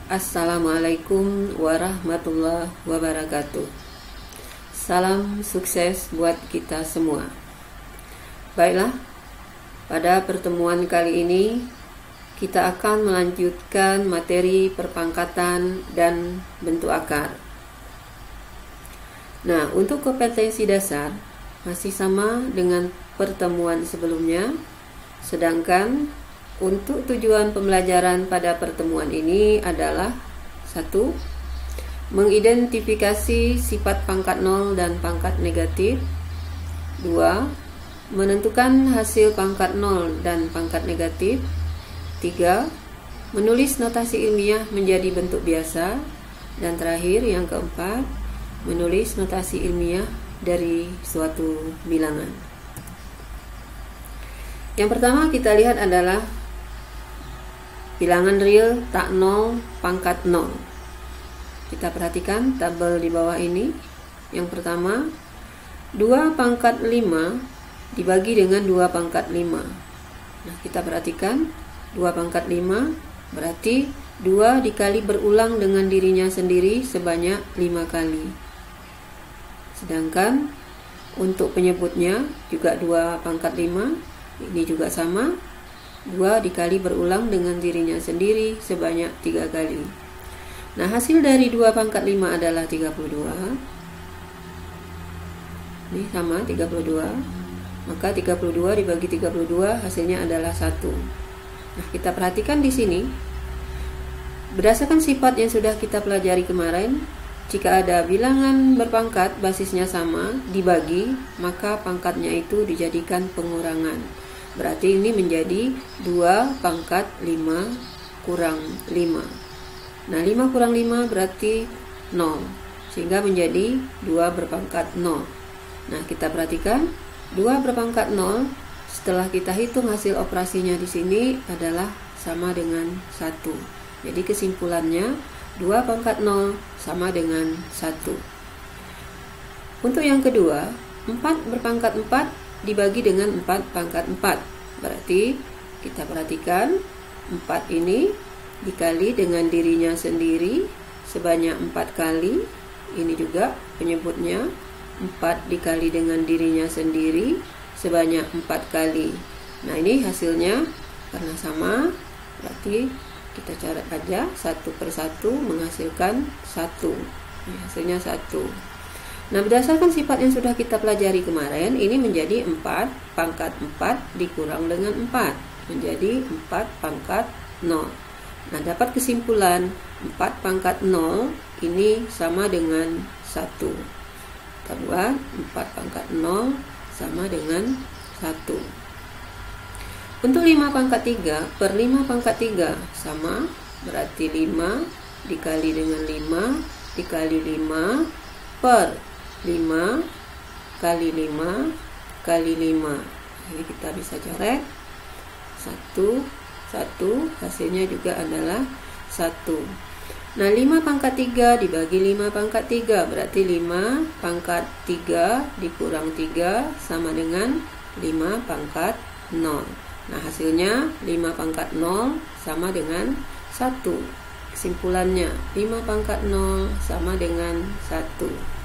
Assalamualaikum warahmatullahi wabarakatuh. Salam sukses buat kita semua. Baiklah, pada pertemuan kali ini kita akan melanjutkan materi perpangkatan dan bentuk akar. Nah, untuk kompetensi dasar masih sama dengan pertemuan sebelumnya, sedangkan untuk tujuan pembelajaran pada pertemuan ini adalah 1. Mengidentifikasi sifat pangkat 0 dan pangkat negatif. 2. Menentukan hasil pangkat 0 dan pangkat negatif. 3. Menulis notasi ilmiah menjadi bentuk biasa. Dan terakhir, yang keempat, menulis notasi ilmiah dari suatu bilangan. Yang pertama kita lihat adalah bilangan real tak 0 pangkat 0. Kita perhatikan tabel di bawah ini. Yang pertama, 2 pangkat 5 dibagi dengan 2 pangkat 5. Nah, kita perhatikan 2 pangkat 5 berarti 2 dikali berulang dengan dirinya sendiri sebanyak 5 kali. Sedangkan untuk penyebutnya juga 2 pangkat 5, ini juga sama. 2 dikali berulang dengan dirinya sendiri sebanyak 3 kali. Nah, hasil dari 2 pangkat 5 adalah 32. Ini sama 32. Maka 32 dibagi 32 hasilnya adalah 1. Nah, kita perhatikan di sini. Berdasarkan sifat yang sudah kita pelajari kemarin, jika ada bilangan berpangkat basisnya sama dibagi, maka pangkatnya itu dijadikan pengurangan. Berarti ini menjadi 2 pangkat 5 kurang 5. Nah, 5 kurang 5 berarti 0. Sehingga menjadi 2 berpangkat 0. Nah, kita perhatikan 2 berpangkat 0 setelah kita hitung hasil operasinya di sini adalah sama dengan 1. Jadi kesimpulannya 2 pangkat 0 sama dengan 1. Untuk yang kedua, 4 berpangkat 4 dibagi dengan 4 pangkat 4. Berarti kita perhatikan 4 ini dikali dengan dirinya sendiri sebanyak 4 kali. Ini juga penyebutnya 4 dikali dengan dirinya sendiri sebanyak 4 kali. Nah, ini hasilnya karena sama, berarti kita catat aja 1 per 1 menghasilkan 1. Hasilnya 1. Nah, berdasarkan sifat yang sudah kita pelajari kemarin, ini menjadi 4 pangkat 4 dikurang dengan 4. Menjadi 4 pangkat 0. Nah, dapat kesimpulan 4 pangkat 0 ini sama dengan 1. Kita buat 4 pangkat 0 sama dengan 1. Untuk 5 pangkat 3 per 5 pangkat 3 sama, berarti 5 dikali dengan 5 dikali 5 per 5 kali 5 kali 5. Ini kita bisa coret 1, 1, hasilnya juga adalah 1. Nah, 5 pangkat 3 dibagi 5 pangkat 3 berarti 5 pangkat 3 dikurang 3 sama dengan 5 pangkat 0. Nah, hasilnya 5 pangkat 0 sama dengan 1. Kesimpulannya 5 pangkat 0 sama dengan 1.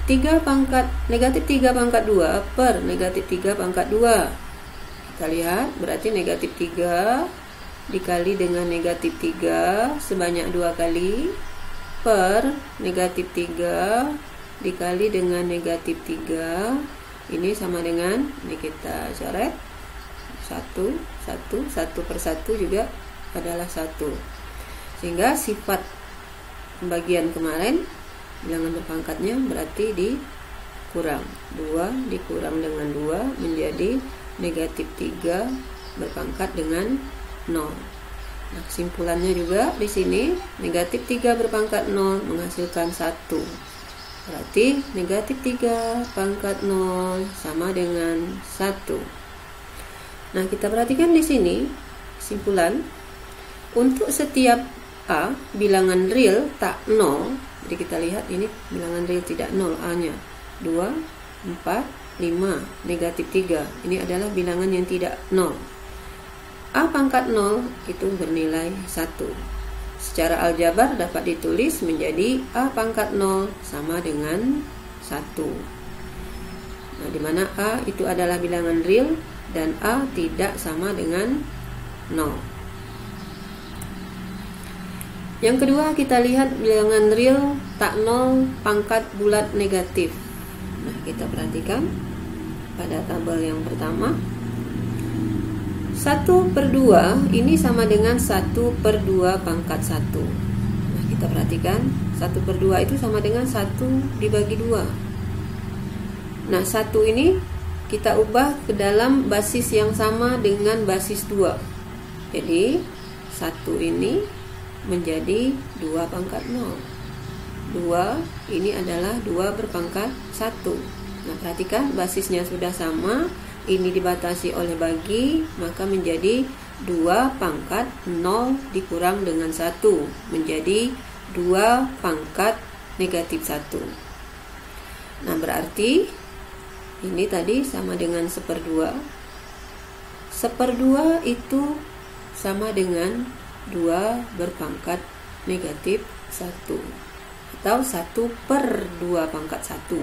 3 pangkat negatif 3 pangkat 2 per negatif 3 pangkat 2. Kita lihat, berarti negatif 3 dikali dengan negatif 3 sebanyak 2 kali per negatif 3 dikali dengan negatif 3. Ini sama dengan, ini kita coret 1, 1, 1 per 1 juga adalah 1. Sehingga sifat pembagian kemarin, bilangan berpangkatnya berarti dikurang. 2 dikurang dengan 2 menjadi negatif 3 berpangkat dengan 0. Nah, kesimpulannya juga di sini negatif 3 berpangkat 0 menghasilkan 1. Berarti negatif 3 pangkat 0 sama dengan 1. Nah, kita perhatikan di sini kesimpulan untuk setiap A bilangan real tak 0. Jadi kita lihat ini bilangan real tidak 0, A-nya 2, 4, 5, negatif 3. Ini adalah bilangan yang tidak 0. A pangkat 0 itu bernilai 1. secara aljabar dapat ditulis menjadi A pangkat 0 sama dengan 1. Nah, di mana A itu adalah bilangan real dan A tidak sama dengan 0. Yang kedua, kita lihat bilangan real tak 0 pangkat bulat negatif. Nah, kita perhatikan pada tabel yang pertama. 1/2 ini sama dengan 1/2 pangkat 1. Nah, kita perhatikan 1/2 itu sama dengan 1 dibagi 2. Nah, 1 ini kita ubah ke dalam basis yang sama dengan basis 2. Jadi 1 ini menjadi 2 pangkat 0. 2 ini adalah 2 berpangkat 1. Nah, perhatikan basisnya sudah sama. Ini dibatasi oleh bagi, maka menjadi 2 pangkat 0 dikurang dengan 1, menjadi 2 pangkat negatif 1. Nah, berarti ini tadi sama dengan 1/2. 1/2 itu sama dengan 2 berpangkat negatif 1, atau 1/2 pangkat 1.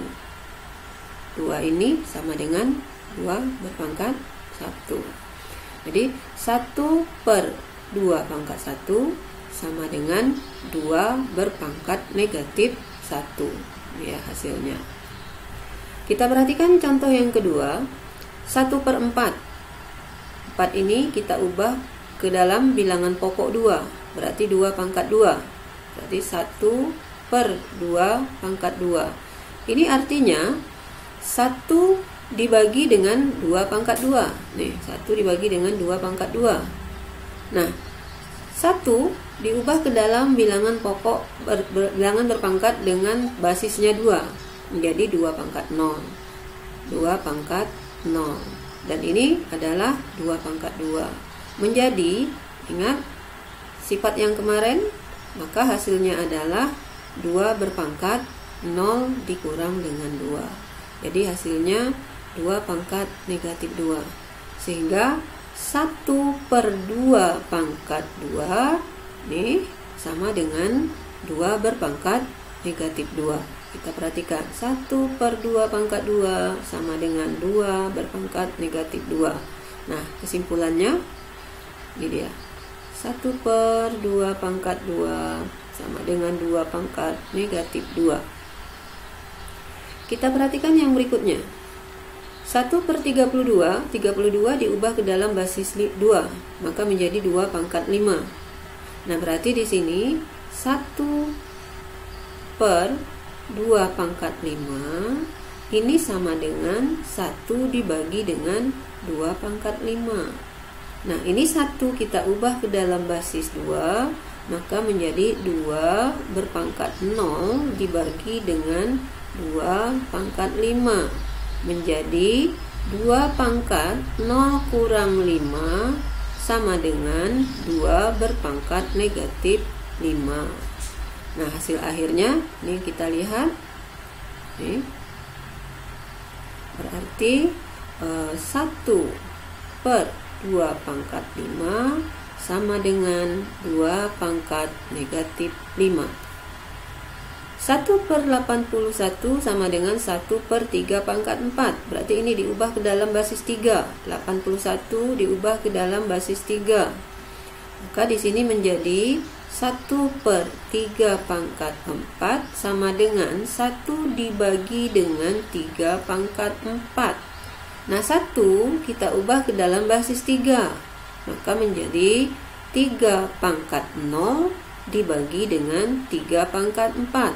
2 ini sama dengan 2 berpangkat 1. Jadi 1/2 pangkat 1 sama dengan 2 berpangkat negatif 1. Ya, hasilnya. Kita perhatikan contoh yang kedua. 1/4. 4 ini kita ubah ke dalam bilangan pokok 2. Berarti 2 pangkat 2. Berarti 1/2 pangkat 2. Ini artinya 1 dibagi dengan 2 pangkat 2. Nih, 1 dibagi dengan 2 pangkat 2. Nah, 1 diubah ke dalam bilangan pokok bilangan berpangkat dengan basisnya 2 menjadi 2 pangkat 0. 2 pangkat 0. Dan ini adalah 2 pangkat 2. Menjadi, ingat sifat yang kemarin, maka hasilnya adalah 2 berpangkat 0 dikurang dengan 2. Jadi hasilnya 2 pangkat negatif 2. Sehingga 1/2 pangkat 2 nih sama dengan 2 berpangkat negatif 2. Kita perhatikan 1/2 pangkat 2 sama dengan 2 berpangkat negatif 2. Nah, kesimpulannya ini dia. 1/2 pangkat 2 sama dengan 2 pangkat negatif 2. Kita perhatikan yang berikutnya. 1/32, 32 diubah ke dalam basis 2, maka menjadi 2 pangkat 5. Nah, berarti di sini 1/2 pangkat 5 ini sama dengan 1 dibagi dengan 2 pangkat 5. Nah, ini 1 kita ubah ke dalam basis 2, maka menjadi 2 berpangkat 0 dibagi dengan 2 pangkat 5. Menjadi 2 pangkat 0 kurang 5 sama dengan 2 berpangkat negatif 5. Nah, hasil akhirnya ini kita lihat. Nih. Berarti 1/2 pangkat 5 sama dengan 2 pangkat negatif 5. 1/81 sama dengan 1/3 pangkat 4. Berarti ini diubah ke dalam basis 3. 81 diubah ke dalam basis 3. Maka di sini menjadi 1/3 pangkat 4 sama dengan 1 dibagi dengan 3 pangkat 4. Nah, 1 kita ubah ke dalam basis 3. Maka menjadi 3 pangkat 0 dibagi dengan 3 pangkat 4.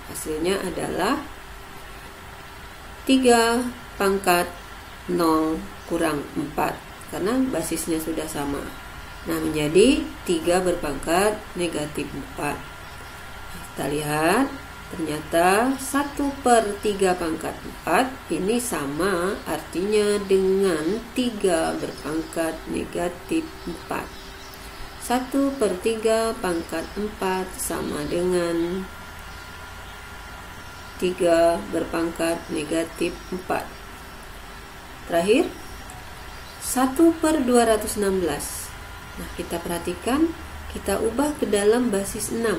Hasilnya adalah 3 pangkat 0 kurang 4. Karena basisnya sudah sama. Nah, menjadi 3 berpangkat negatif 4. Kita lihat, ternyata 1/3 pangkat 4 ini sama artinya dengan 3 berpangkat negatif 4. 1/3 pangkat 4 sama dengan 3 berpangkat negatif 4. Terakhir, 1/216. Nah, kita perhatikan kita ubah ke dalam basis 6.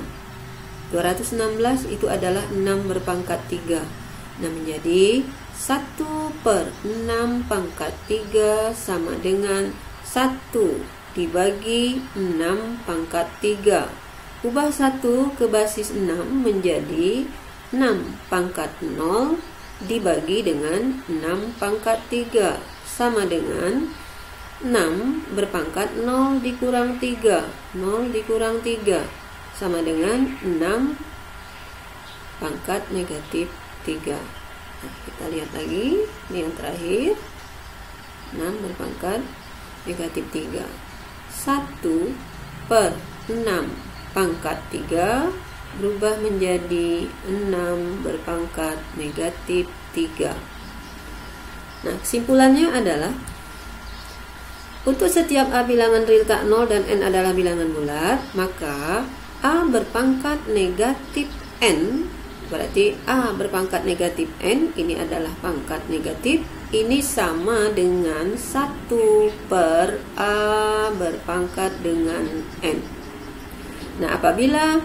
216 itu adalah 6 berpangkat 3. Nah, menjadi 1/6 pangkat 3 sama dengan 1 dibagi 6 pangkat 3. Ubah 1 ke basis 6 menjadi 6 pangkat 0 dibagi dengan 6 pangkat 3 sama dengan 6 berpangkat 0 dikurang 3. 0 dikurang 3 sama dengan 6 pangkat negatif 3. Nah, kita lihat lagi, ini yang terakhir, 6 berpangkat negatif 3. 1/6 pangkat 3 berubah menjadi 6 berpangkat negatif 3. Nah, kesimpulannya adalah untuk setiap A bilangan real tak 0 dan N adalah bilangan bulat, maka A berpangkat negatif N, berarti A berpangkat negatif N, ini adalah pangkat negatif, ini sama dengan 1/A berpangkat dengan N. Nah, apabila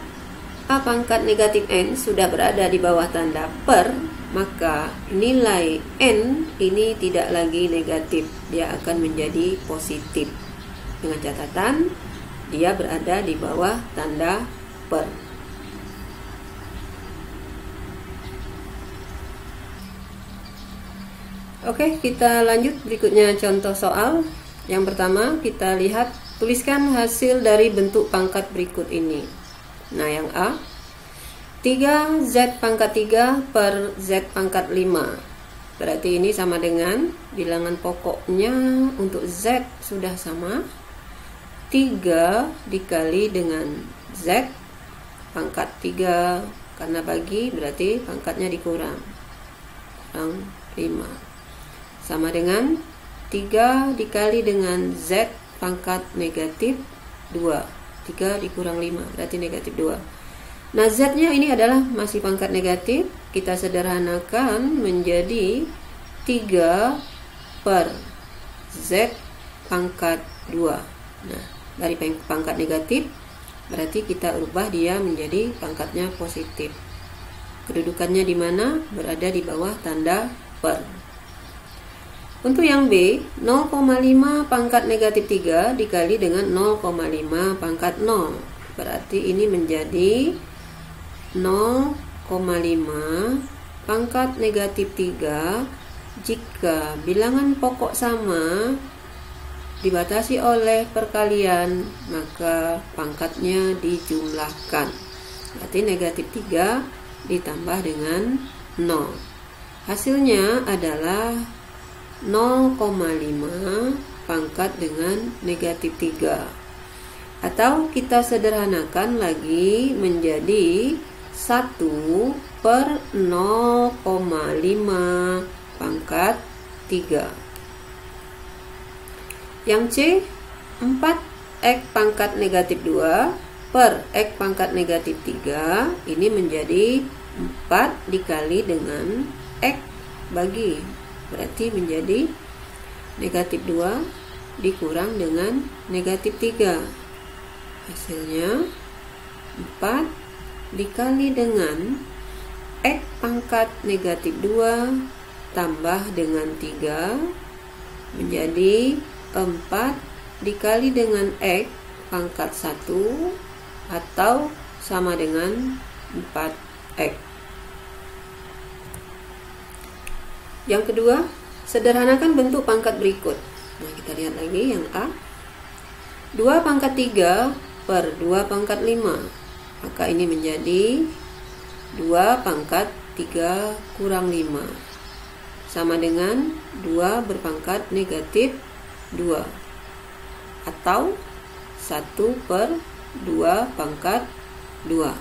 A pangkat negatif N sudah berada di bawah tanda per, maka nilai N ini tidak lagi negatif, dia akan menjadi positif. Dengan catatan, dia berada di bawah tanda per. Oke, kita lanjut berikutnya contoh soal. Yang pertama, kita lihat, tuliskan hasil dari bentuk pangkat berikut ini. Nah, yang A, 3Z pangkat 3 per Z pangkat 5. Berarti ini sama dengan bilangan pokoknya untuk Z sudah sama. 3 dikali dengan Z pangkat 3, karena bagi berarti pangkatnya dikurang. Kurang 5. Sama dengan 3 dikali dengan Z pangkat negatif 2. 3 dikurang 5 berarti negatif 2. Nah, Z-nya ini adalah masih pangkat negatif. Kita sederhanakan menjadi 3 per Z pangkat 2. Nah, dari pangkat negatif berarti kita ubah dia menjadi pangkatnya positif. Kedudukannya di mana? Berada di bawah tanda per. Untuk yang B, 0,5 pangkat negatif 3 dikali dengan 0,5 pangkat 0. Berarti ini menjadi 0,5 pangkat negatif 3 jika bilangan pokok sama dibatasi oleh perkalian, maka pangkatnya dijumlahkan. Berarti negatif 3 ditambah dengan 0. Hasilnya adalah 0,5 pangkat dengan negatif 3. Atau kita sederhanakan lagi menjadi 1/0,5 pangkat 3. Yang C, 4X pangkat negatif 2 per X pangkat negatif 3. Ini menjadi 4 dikali dengan X bagi. Berarti menjadi negatif 2 dikurang dengan negatif 3. Hasilnya 4 dikali dengan X pangkat negatif 2 tambah dengan 3 menjadi 4 dikali dengan X pangkat 1 atau sama dengan 4X. Yang kedua, sederhanakan bentuk pangkat berikut. Nah, kita lihat lagi yang A. 2 pangkat 3 per 2 pangkat 5. Maka ini menjadi 2 pangkat 3 kurang 5. Sama dengan 2 berpangkat negatif 2. Atau 1/2 pangkat 2.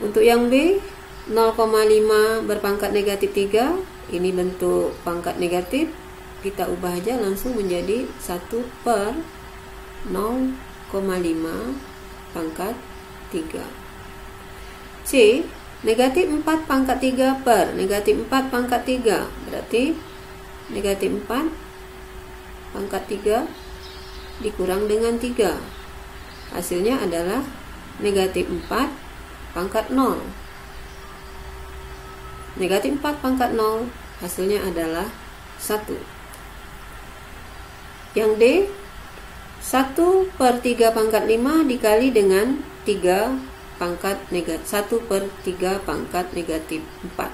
Untuk yang B, 0,5 berpangkat negatif 3. Ini bentuk pangkat negatif. Kita ubah aja langsung menjadi 1/0,5 pangkat 3. C, negatif 4 pangkat 3 per negatif 4 pangkat 3. Berarti negatif 4 pangkat 3 dikurang dengan 3. hasilnya adalah negatif 4 pangkat 0. Negatif 4 pangkat 0 hasilnya adalah 1. Yang D, 1/3 pangkat 5 dikali dengan 3 pangkat negatif 1/3 pangkat negatif 4.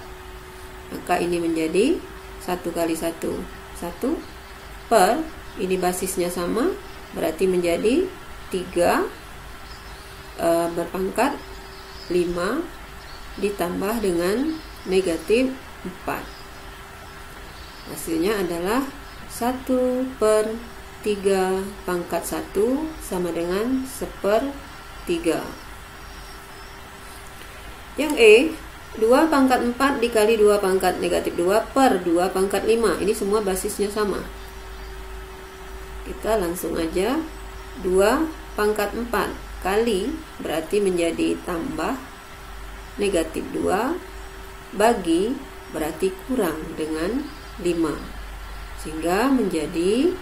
Maka ini menjadi 1 kali 1 1 per, ini basisnya sama, berarti menjadi 3 berpangkat 5 ditambah dengan negatif 4. Hasilnya adalah 1/3 pangkat 1 sama dengan 1/3. Yang E, 2 pangkat 4 dikali 2 pangkat negatif 2 per 2 pangkat 5. Ini semua basisnya sama. Kita langsung aja 2 pangkat 4 kali, berarti menjadi tambah negatif 2, bagi berarti kurang dengan 5, sehingga menjadi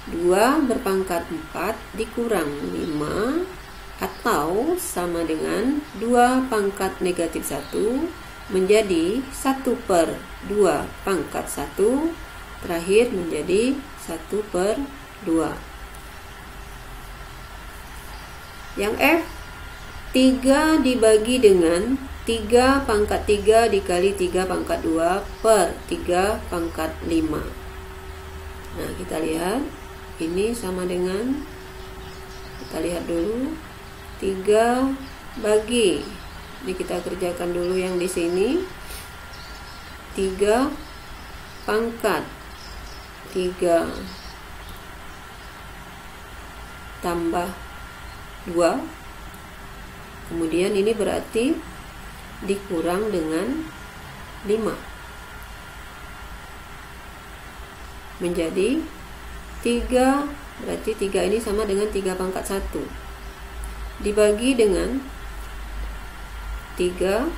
2 berpangkat 4 dikurang 5, atau sama dengan 2 pangkat negatif 1 menjadi 1/2 pangkat 1, terakhir menjadi 1/2. Yang F, 3 dibagi dengan 3 pangkat 3 dikali 3 pangkat 2 per 3 pangkat 5. Nah, kita lihat ini sama dengan, kita lihat dulu, 3 bagi, ini kita kerjakan dulu yang di sini, 3 pangkat 3 tambah 2, kemudian ini berarti dikurang dengan 5, menjadi 3, berarti 3 ini sama dengan 3 pangkat 1 dibagi dengan 3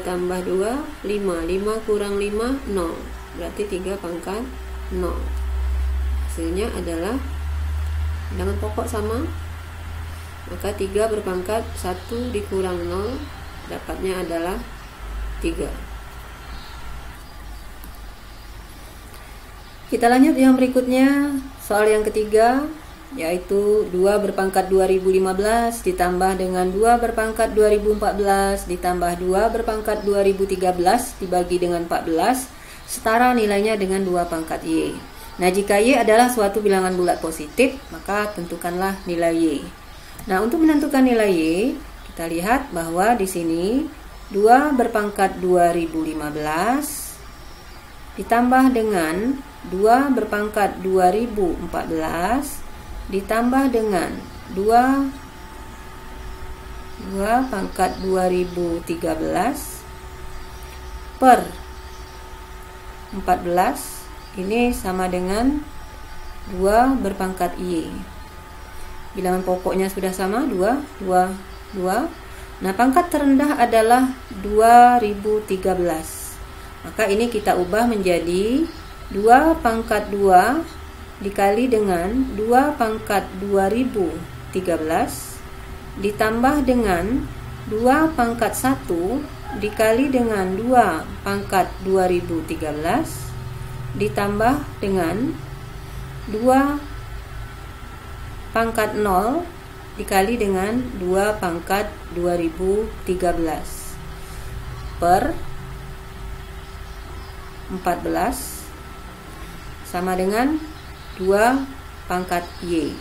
tambah 2, 5 kurang 5, 0, berarti 3 pangkat 0. Hasilnya adalah bilangan pokok sama, maka 3 berpangkat 1 dikurang 0, dapatnya adalah 3. Kita lanjut yang berikutnya, soal yang ketiga, yaitu 2 berpangkat 2015 ditambah dengan 2 berpangkat 2014 ditambah 2 berpangkat 2013 dibagi dengan 14, setara nilainya dengan 2 pangkat Y. Nah, jika Y adalah suatu bilangan bulat positif, maka tentukanlah nilai Y. Nah, untuk menentukan nilai Y, kita lihat bahwa di sini 2 berpangkat 2015 ditambah dengan 2 berpangkat 2014 ditambah dengan 2 pangkat 2013 per 14, ini sama dengan 2 berpangkat Y. Bilangan pokoknya sudah sama, 2. Nah, pangkat terendah adalah 2013. Maka ini kita ubah menjadi 2 pangkat 2 dikali dengan 2 pangkat 2013 ditambah dengan 2 pangkat 1 dikali dengan 2 pangkat 2013 ditambah dengan 2 pangkat 0 dikali dengan 2 pangkat 2013 per 14 sama dengan 2 pangkat Y.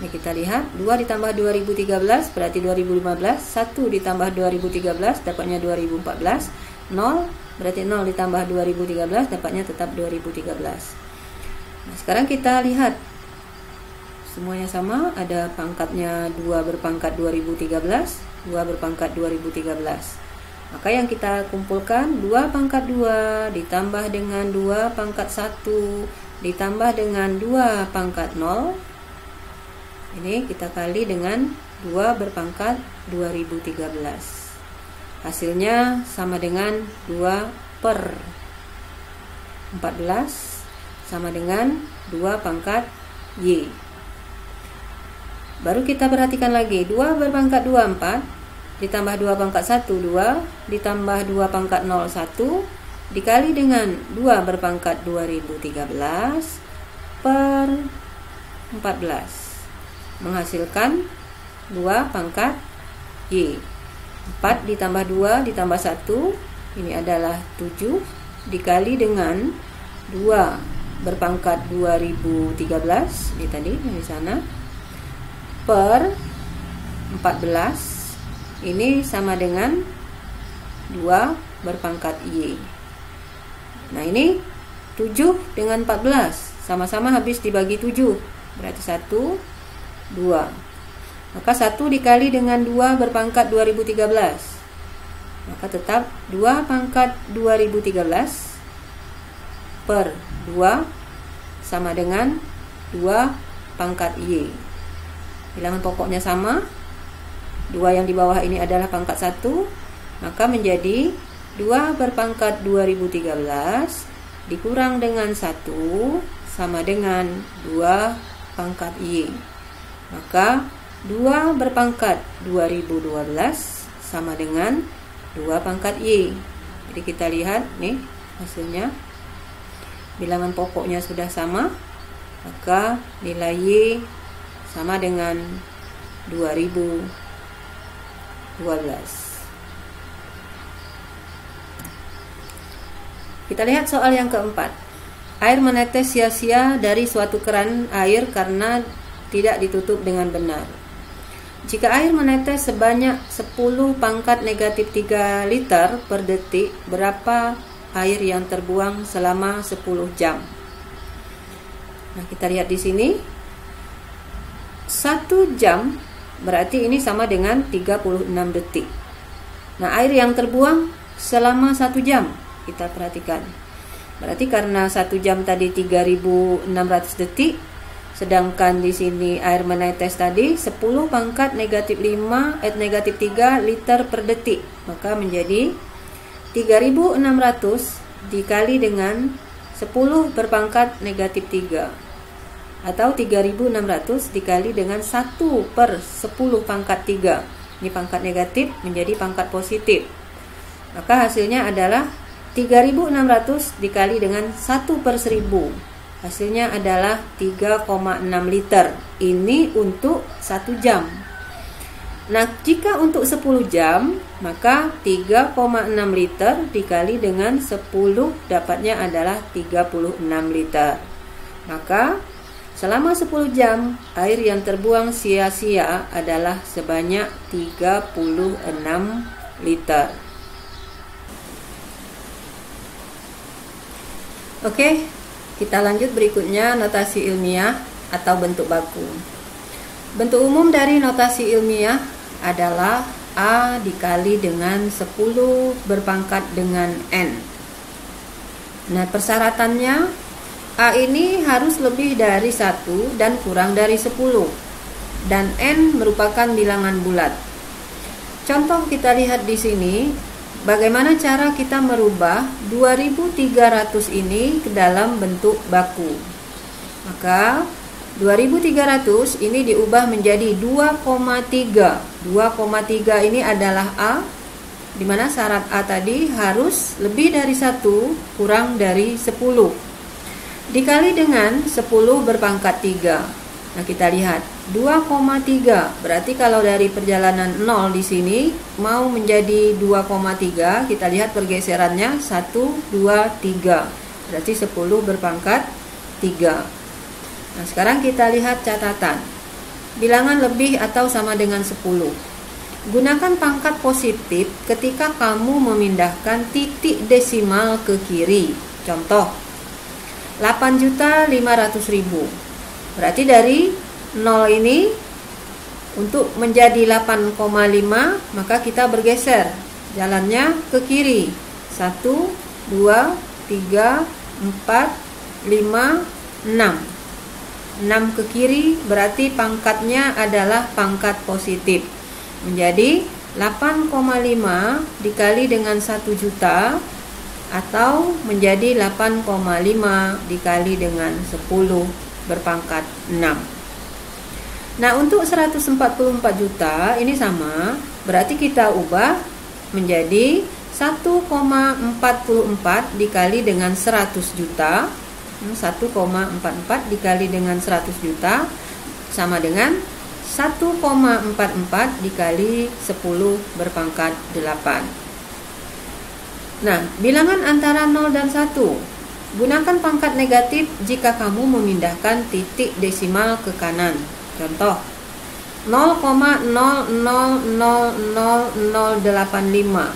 Ini kita lihat 2 ditambah 2013 berarti 2015, 1 ditambah 2013 dapatnya 2014, 0 berarti 0 ditambah 2013 dapatnya tetap 2013. Nah, sekarang kita lihat semuanya sama, ada pangkatnya 2 berpangkat 2013, 2 berpangkat 2013. Maka yang kita kumpulkan 2 pangkat 2 ditambah dengan 2 pangkat 1 ditambah dengan 2 pangkat 0. Ini kita kali dengan 2 berpangkat 2013. Hasilnya sama dengan 2 per 14 sama dengan 2 pangkat Y. Baru kita perhatikan lagi, 2 berpangkat 2, 4, ditambah 2 pangkat 1, 2, ditambah 2 pangkat 0, 1, dikali dengan 2 berpangkat 2013 per 14, menghasilkan 2 pangkat Y. 4 ditambah 2 ditambah 1, ini adalah 7, dikali dengan 2 berpangkat 2013, ini tadi di sana, per 14, ini sama dengan 2 berpangkat Y. Nah, ini 7 dengan 14 sama-sama habis dibagi 7, berarti 1, 2. Maka 1 dikali dengan 2 berpangkat 2013, maka tetap 2 pangkat 2013 per 2 sama dengan 2 pangkat Y. Bilangan pokoknya sama, 2 yang di bawah ini adalah pangkat 1, maka menjadi 2 berpangkat 2013 dikurang dengan 1 sama dengan 2 pangkat Y. Maka 2 berpangkat 2012 sama dengan 2 pangkat Y. Jadi kita lihat nih hasilnya. Bilangan pokoknya sudah sama, maka nilai Y sama dengan 2012. Kita lihat soal yang keempat. Air menetes sia-sia dari suatu keran air karena tidak ditutup dengan benar. Jika air menetes sebanyak 10 pangkat negatif 3 liter per detik, berapa air yang terbuang selama 10 jam? Nah, kita lihat di sini. 1 jam berarti ini sama dengan 36 detik. Nah, air yang terbuang selama 1 jam, kita perhatikan. Berarti karena 1 jam tadi 3600 detik, sedangkan di sini air menetes tadi 10 pangkat negatif negatif 3 liter per detik, maka menjadi 3600 dikali dengan 10 berpangkat negatif 3, atau 3600 dikali dengan 1 per 10 pangkat 3. Ini pangkat negatif menjadi pangkat positif, maka hasilnya adalah 3600 dikali dengan 1 per 1000. Hasilnya adalah 3,6 liter. Ini untuk 1 jam. Nah, jika untuk 10 jam, maka 3,6 liter dikali dengan 10 dapatnya adalah 36 liter. Maka selama 10 jam, air yang terbuang sia-sia adalah sebanyak 36 liter. Oke, kita lanjut berikutnya, notasi ilmiah atau bentuk baku. Bentuk umum dari notasi ilmiah adalah A dikali dengan 10 berpangkat dengan N. Nah, persyaratannya A ini harus lebih dari 1 dan kurang dari 10, dan N merupakan bilangan bulat. Contoh kita lihat di sini, bagaimana cara kita merubah 2300 ini ke dalam bentuk baku. Maka 2300 ini diubah menjadi 2,3. 2,3 ini adalah A, di mana syarat A tadi harus lebih dari 1 kurang dari 10, dikali dengan 10 berpangkat 3. Nah, kita lihat 2,3 berarti kalau dari perjalanan 0 di sini mau menjadi 2,3, kita lihat pergeserannya 1, 2, 3, berarti 10 berpangkat 3. Nah, sekarang kita lihat catatan. Bilangan lebih atau sama dengan 10. Gunakan pangkat positif ketika kamu memindahkan titik desimal ke kiri. Contoh, 8.500.000. Berarti dari 0 ini untuk menjadi 8,5, maka kita bergeser jalannya ke kiri. 1, 2, 3, 4, 5, 6. 6 ke kiri berarti pangkatnya adalah pangkat positif. Menjadi 8,5 dikali dengan 1 juta, atau menjadi 8,5 dikali dengan 10 berpangkat 6. Nah, untuk 144 juta ini sama, berarti kita ubah menjadi 1,44 dikali dengan 100 juta. 1,44 dikali dengan 100 juta sama dengan 1,44 dikali 10 berpangkat 8. Nah, bilangan antara 0 dan 1. Gunakan pangkat negatif jika kamu memindahkan titik desimal ke kanan. Contoh 0,000085.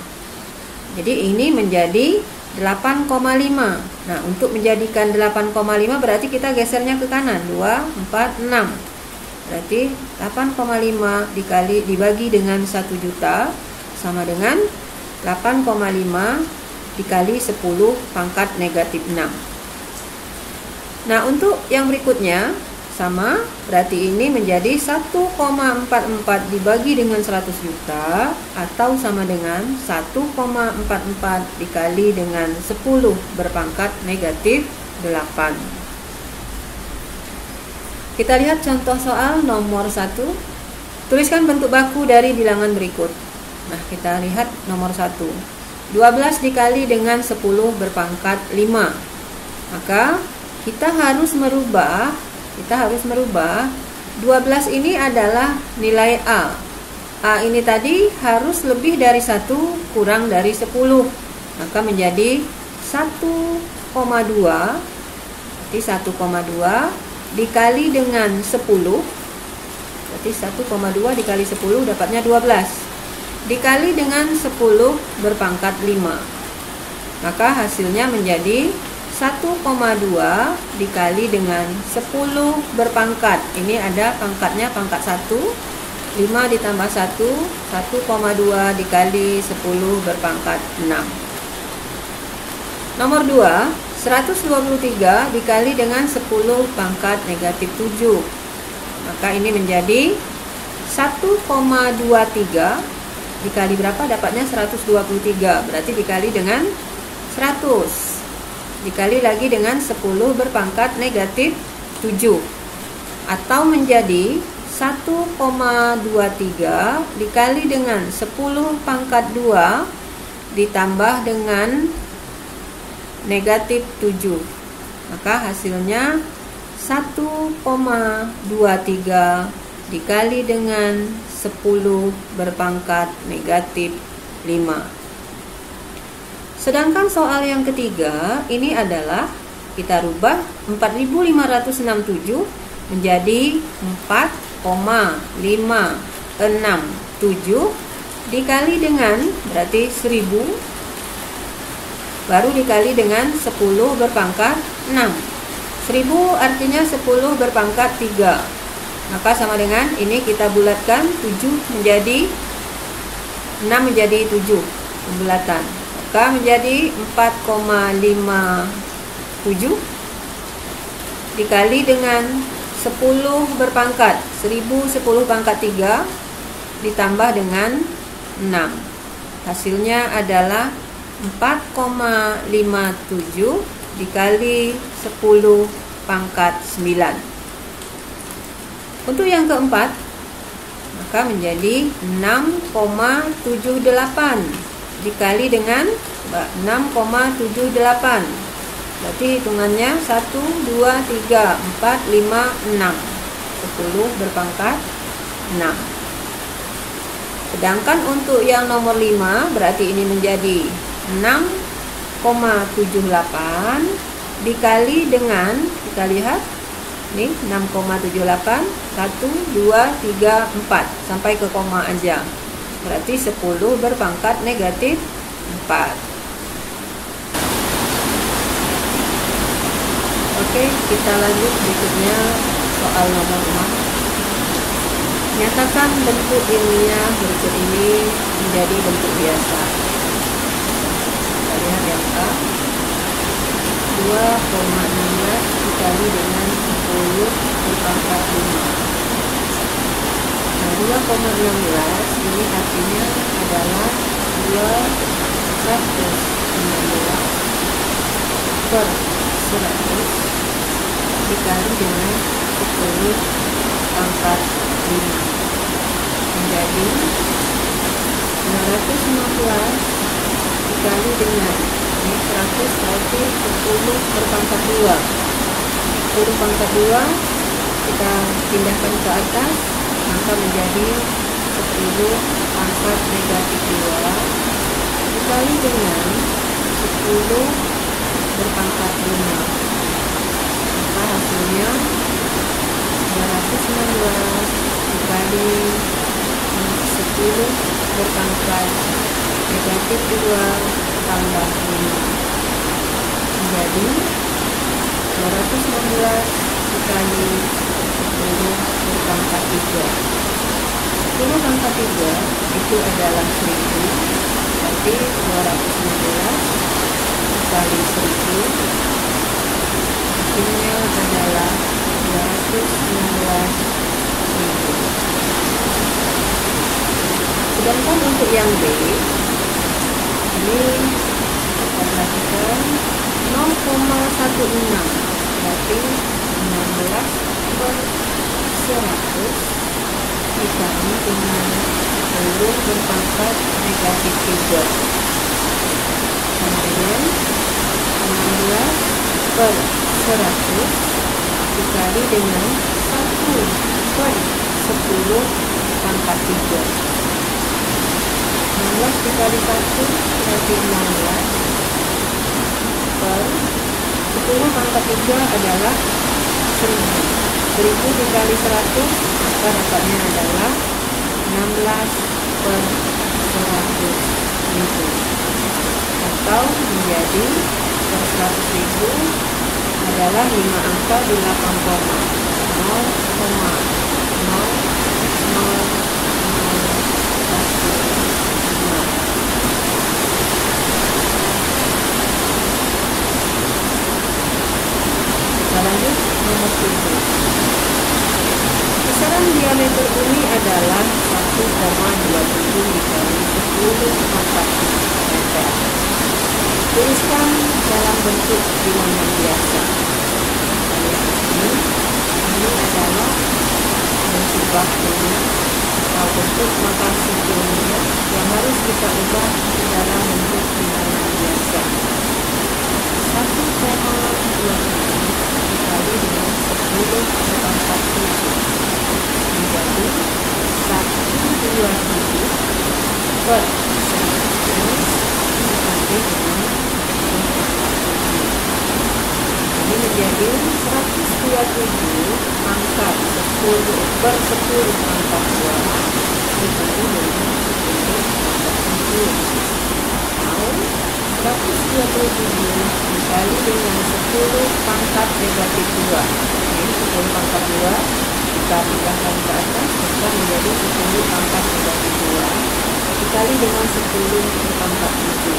Jadi ini menjadi 8,5. Nah, untuk menjadikan 8,5 berarti kita gesernya ke kanan. 2, 4, 6. Berarti 8,5 dibagi dengan 1 juta sama dengan 8,5 dikali 10 pangkat negatif 6. Nah, untuk yang berikutnya sama, berarti ini menjadi 1,44 dibagi dengan 100 juta atau sama dengan 1,44 dikali dengan 10 berpangkat negatif 8. Kita lihat contoh soal nomor 1. Tuliskan bentuk baku dari bilangan berikut. Nah, kita lihat nomor 1. 12 dikali dengan 10 berpangkat 5. Maka kita harus merubah 12 ini adalah nilai A. A ini tadi harus lebih dari 1 kurang dari 10. Maka menjadi 1,2. Berarti 1,2 dikali dengan 10. Berarti 1,2 dikali 10 dapatnya 12. Dikali dengan 10 berpangkat 5. Maka hasilnya menjadi 1,2 dikali dengan 10 berpangkat. Ini ada pangkatnya, pangkat 1. 5 ditambah 1, 1,2 dikali 10 berpangkat 6. Nomor 2, 123 dikali dengan 10 pangkat negatif 7. Maka ini menjadi 1,23 dikali berapa? Dapatnya 123. Berarti dikali dengan 100. Dikali lagi dengan 10 berpangkat negatif 7. Atau menjadi 1,23 dikali dengan 10 pangkat 2 ditambah dengan negatif 7. Maka hasilnya 1,23 dikali dengan 10 berpangkat negatif 5. Sedangkan soal yang ketiga ini adalah kita rubah 4.567 menjadi 4,567 dikali dengan berarti 1000 baru dikali dengan 10 berpangkat 6. 1000 artinya 10 berpangkat 3. Maka sama dengan ini kita bulatkan 7 menjadi 6 menjadi 7 pembulatan. Maka menjadi 4,57 dikali dengan 10 berpangkat 1010 pangkat 3 ditambah dengan 6. Hasilnya adalah 4,57 dikali 10 pangkat 9. Untuk yang keempat, maka menjadi 6,78 dikali dengan 6,78. Berarti hitungannya 1, 2, 3, 4, 5, 6. 10 berpangkat 6. Sedangkan untuk yang nomor 5, berarti ini menjadi 6,78 dikali dengan, kita lihat, ini 6,78, 1, 2, 3, 4. Sampai ke koma aja. Berarti 10 berpangkat negatif 4. Oke, kita lanjut berikutnya soal nomor 6. Nyatakan bentuk ilmiah berikut ini menjadi bentuk biasa. Kita lihat yang A. 2,16 dikali dengan 10 berpangkat 5. Nah, 2,16 ini artinya adalah 216 per 100 dikali dengan 10 pangkat menjadi 215 dikali dengan ini 100 berarti 10 berpangkat 2. 10 pangkat 2 kita pindahkan ke atas, maka menjadi 10 pangkat negatif 2 dikali dengan 10 berpangkat 5. Maka hasilnya 216 dikali 10 berpangkat negatif 2 tambah 5 menjadi 216 dikali 10 berpangkat 3. 10 pangkat 3 itu adalah 1000, berarti 216 dikali 1000 hasilnya adalah 216.000. Sedangkan untuk yang B ini kita perhatikan 0,16 berarti 16 per 100 dikali dengan 10 berpangkat negatif 3. Kemudian 16 per 100 dikali dengan 1 per 10 pangkat 3. 16 dikali 1 berarti 16 per 10 pangkat 3 adalah 1000. 1000 dikali 100 maka dapatnya adalah 16 per 100.000 atau menjadi per 100.000 adalah 5 angka di 8,000,000,000,000,000,000. Kita lanjut nomor 7. Kisaran diameter bumi adalah 1,27 dikali 10 pangkat meter. Tuliskan dalam bentuk bilangan biasa. Ini adalah bentuk bakunya atau bentuk makasih ilmiah yang harus kita ubah dalam bentuk bilangan biasa. 1,27 dikali dengan 10 berpangkat 7 menjadi 127 per 100 dikali dengan 10. Ini menjadi 127 pangkat 10 per 10 pangkat 2 dikali dengan 10 pangkat 7 atau 127 dikali dengan 10 pangkat negatif 2. Ini 10 pangkat 2 kita pindahkan ke atas maka menjadi 10 pangkat negatif 2 dikali dengan 10 berpangkat 7.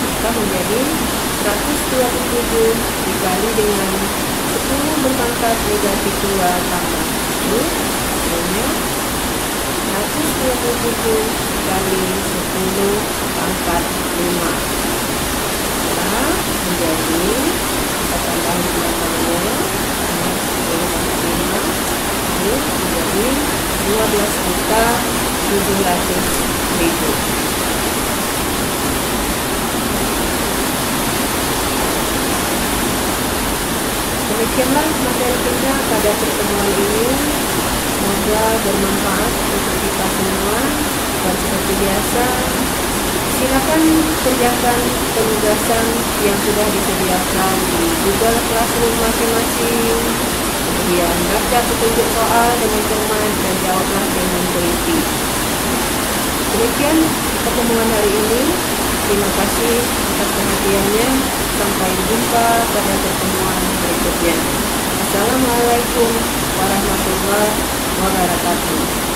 Maka menjadi 127 dikali dengan 10 berpangkat negatif 2 tambah 7 hasilnya 127 dikali 10 pangkat 5. Maka menjadi kita tambah di belakangnya 10 pangkat 5 menjadi 12.700.000. Demikianlah materi kita pada pertemuan ini. Semoga bermanfaat untuk kita semua. Dan seperti biasa, silakan kerjakan penugasan yang sudah disediakan di Google Classroom masing-masing. Kemudian baca petunjuk soal dengan cermat dan jawablah dengan teliti. Demikian pertemuan hari ini. Terima kasih atas perhatiannya. Sampai jumpa pada pertemuan berikutnya. Assalamualaikum warahmatullahi wabarakatuh.